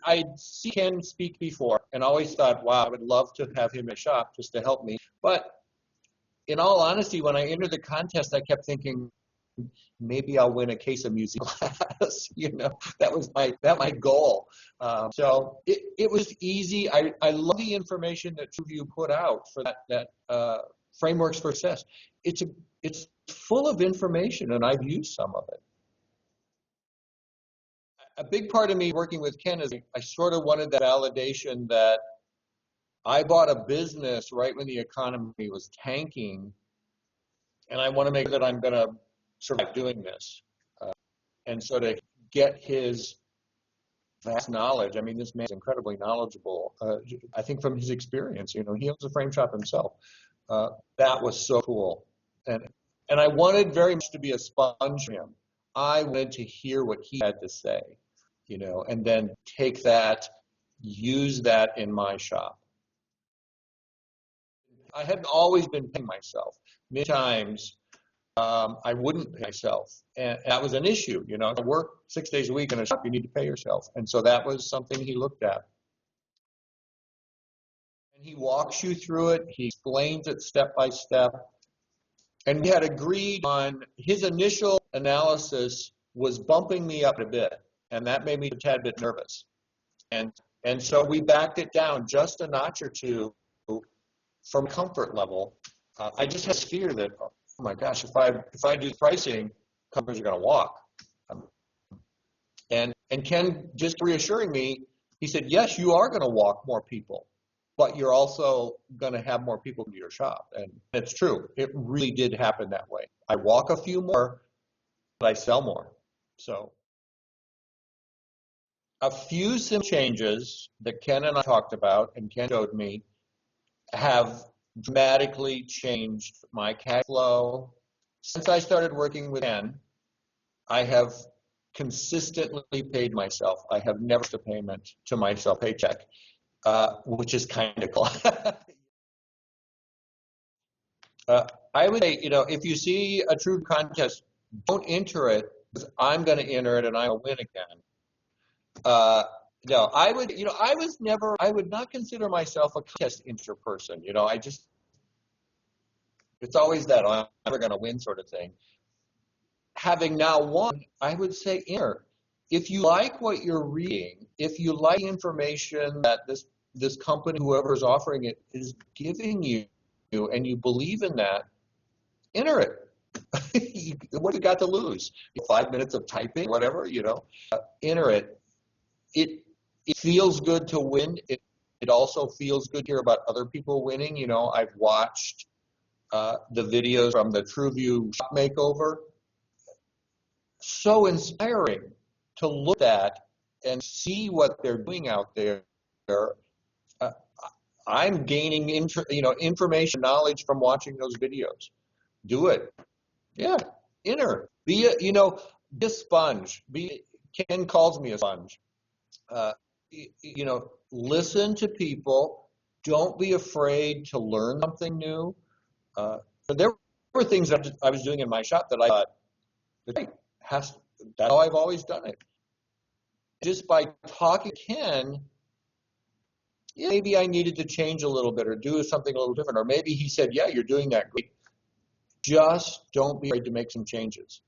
I'd seen Ken speak before and always thought, wow, I would love to have him in a shop just to help me. But in all honesty, when I entered the contest, I kept thinking, maybe I'll win a case of music class. That was my goal. So it was easy. I love the information that Tru Vue put out for that frameworks for success. It's full of information, and I've used some of it. A big part of me working with Ken is I sort of wanted that validation that I bought a business right when the economy was tanking, and I want to make sure that I'm going to survive doing this. And so to get his vast knowledge, I mean, this man's incredibly knowledgeable. I think from his experience, he owns a frame shop himself. That was so cool. And I wanted very much to be a sponge for him. I wanted to hear what he had to say, and then take that, use that in my shop. I had always been paying myself. Many times I wouldn't pay myself, and that was an issue. To work 6 days a week in a shop, you need to pay yourself, and so that was something he looked at. And he walks you through it. He explains it step by step. And we had agreed on his initial analysis was bumping me up a bit, and that made me a tad bit nervous. And so we backed it down just a notch or two from comfort level. I just had this fear that, oh my gosh, if I do pricing, companies are going to walk. And Ken just reassuring me, he said, yes, you are going to walk more people, but you're also going to have more people into your shop. And it's true. It really did happen that way. I walk a few more, but I sell more. So a few simple changes that Ken and I talked about and Ken showed me have dramatically changed my cash flow. Since I started working with Ken, I have consistently paid myself. I have never missed a payment to myself, paycheck, which is kind of cool. I would say, if you see a Tru Vue contest, don't enter it, because I'm going to enter it and I will win again. No, I would not consider myself a contest enter person. It's always that I'm never going to win sort of thing. Having now won, I would say enter. If you like what you're reading, if you like the information that this company, whoever is offering it, is giving you, and you believe in that, enter it. What do you got to lose? 5 minutes of typing, whatever, enter it. It feels good to win. It also feels good to hear about other people winning. I've watched the videos from the Tru Vue shop makeover. So inspiring to look at and see what they're doing out there. I'm gaining information, knowledge from watching those videos. Do it. Yeah, enter. Be a sponge. Ken calls me a sponge. Listen to people. Don't be afraid to learn something new. There were things that I was doing in my shop that I thought, that's how I've always done it. Just by talking to Ken, maybe I needed to change a little bit or do something a little different. Or maybe he said, yeah, you're doing that great. Just don't be afraid to make some changes.